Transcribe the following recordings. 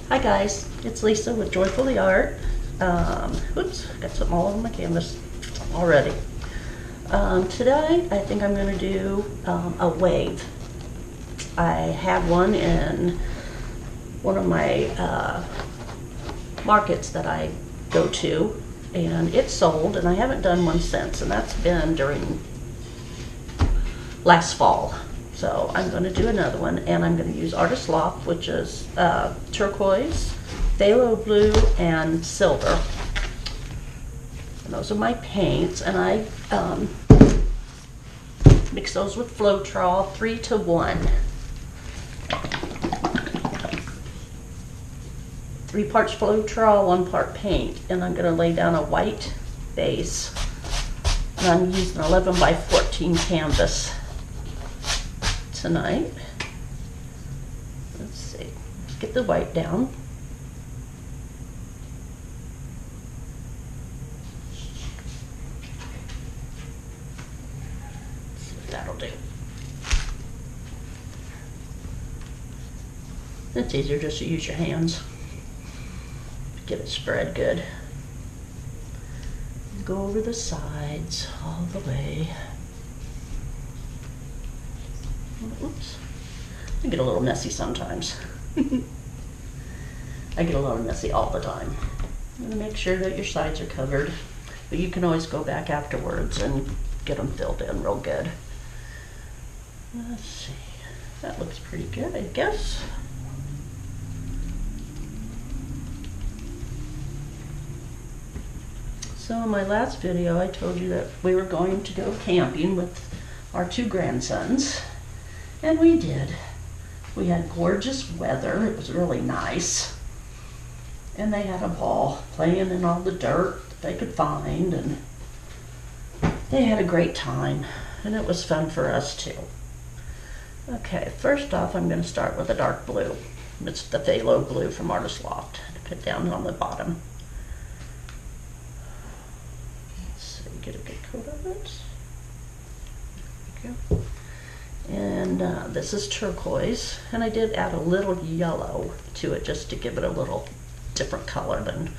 Hi guys, it's Lisa with Joyfully Art. Oops, got something all over my canvas already. Today I think I'm going to do a wave. I have one in one of my markets that I go to, and it's sold, and I haven't done one since, and that's been during last fall. So I'm going to do another one, and I'm going to use Artists Loft, which is turquoise, phthalo blue, and silver. And those are my paints, and I mix those with floatrol 3-to-1. 3 parts floatrol, 1 part paint, and I'm going to lay down a white base. And I'm using 11 by 14 canvas tonight. Let's see, let's get the white down. Let's see what that'll do. It's easier just to use your hands. Get it spread good. Go over the sides all the way. Oops. I get a little messy sometimes. I get a little messy all the time. I'm going to make sure that your sides are covered, but you can always go back afterwards and get them filled in real good. Let's see. That looks pretty good, I guess. So in my last video, I told you that we were going to go camping with our 2 grandsons. And we did. We had gorgeous weather. It was really nice. And they had a ball playing in all the dirt that they could find. And they had a great time. And it was fun for us too. Okay, first off, I'm going to start with a dark blue. It's the phthalo blue from Artists Loft. Put down on the bottom. Let's see, get a good coat of it. There we go. And this is turquoise, and I did add a little yellow to it just to give it a little different color than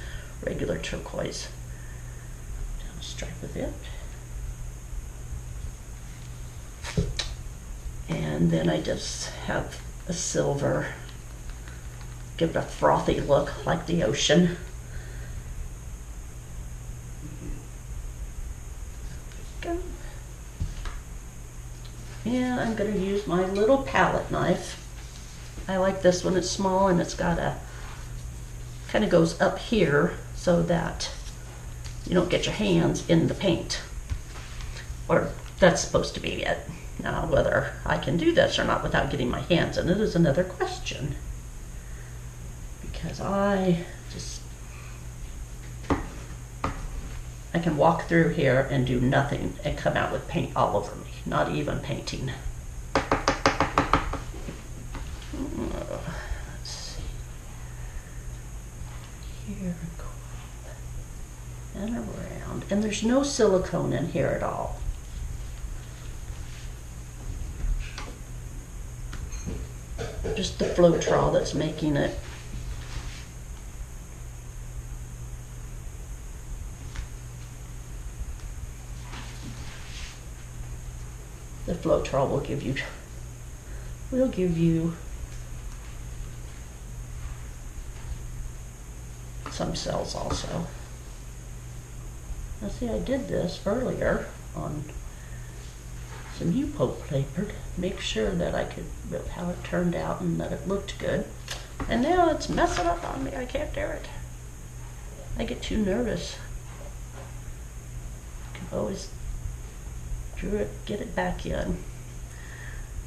regular turquoise. Down a stripe of it. And then I just have a silver, give it a frothy look like the ocean. There we go. And I'm going to use my little palette knife. I like this one. It's small and it's got a, kind of goes up here so that you don't get your hands in the paint. Or that's supposed to be it. Now whether I can do this or not without getting my hands in it is another question. Because I can walk through here and do nothing and come out with paint all over me. Not even painting. Let's see. Here and around. And there's no silicone in here at all. Just the floatrol that's making it. The floatrol will give you some cells also. Now see, I did this earlier on some U-poke paper to make sure that I could, how it turned out and that it looked good. And now it's messing up on me. I can't do it. I get too nervous. I can always get it back in.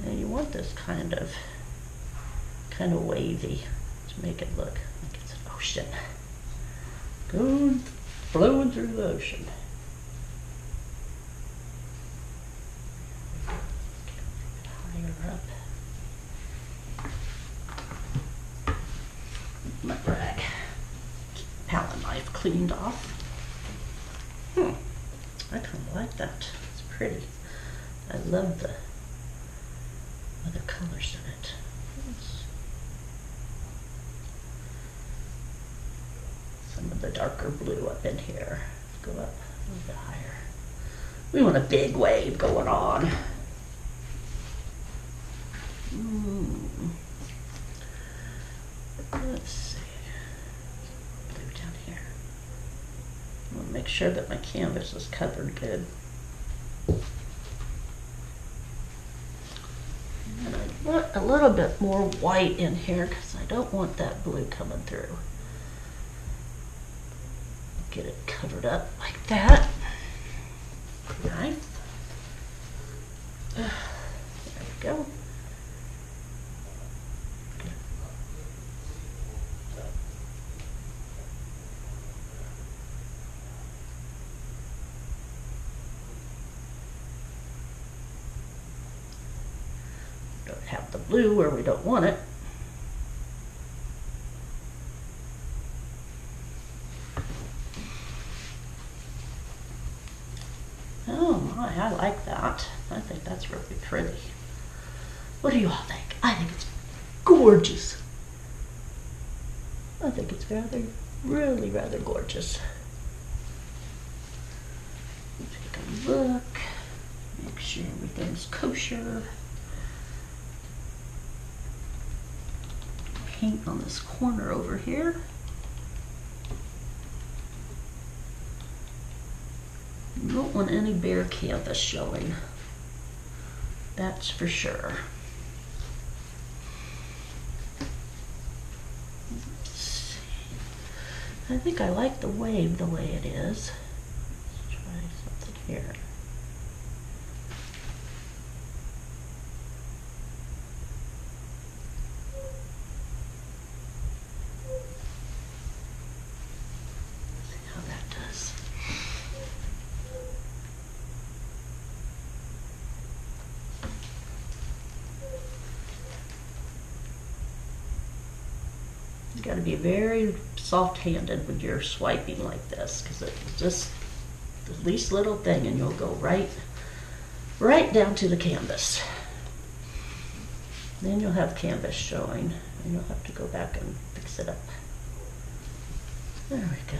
And you want this kind of wavy to make it look like it's an ocean. Going, flowing through the ocean. Get a little bit higher up. My rag. Palette knife cleaned off. I kind of like that. Pretty. I love the other colors in it. the darker blue up in here. Go up a little bit higher. We want a big wave going on. Let's see. Blue down here. I want to make sure that my canvas is covered good. And I want a little bit more white in here because I don't want that blue coming through. Get it covered up like that. Nice. There we go. Don't have the blue where we don't want it. Oh my, I like that. I think that's really pretty. What do you all think? I think it's gorgeous. I think it's really rather gorgeous. Take a look, make sure everything's kosher. Paint on this corner over here. You don't want any bare canvas showing. That's for sure. Let's see. I think I like the wave the way it is. Let's try something here. You got to be very soft-handed when you're swiping like this, because it's just the least little thing and you'll go right down to the canvas. Then you'll have canvas showing and you'll have to go back and fix it up. There we go.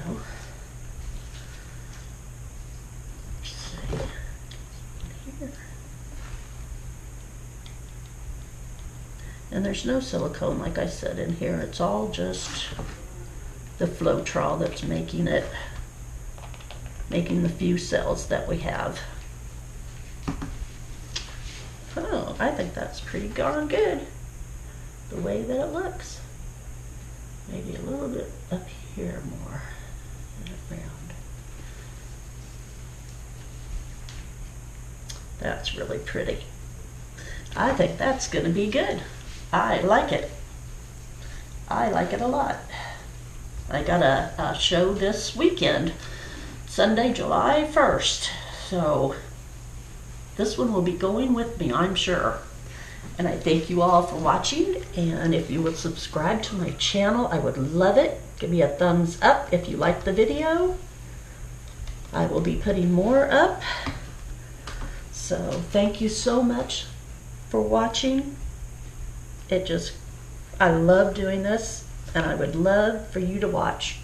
Let's see. Here. And there's no silicone, like I said, in here. It's all just the floatrol that's making the few cells that we have. Oh, I think that's pretty darn good, the way that it looks. Maybe a little bit up here more and around. That's really pretty. I think that's going to be good. I like it. I like it a lot. I got a show this weekend, Sunday, July 1st. So this one will be going with me, I'm sure. And I thank you all for watching. And if you would subscribe to my channel, I would love it. Give me a thumbs up if you like the video. I will be putting more up. So thank you so much for watching. I love doing this, and I would love for you to watch.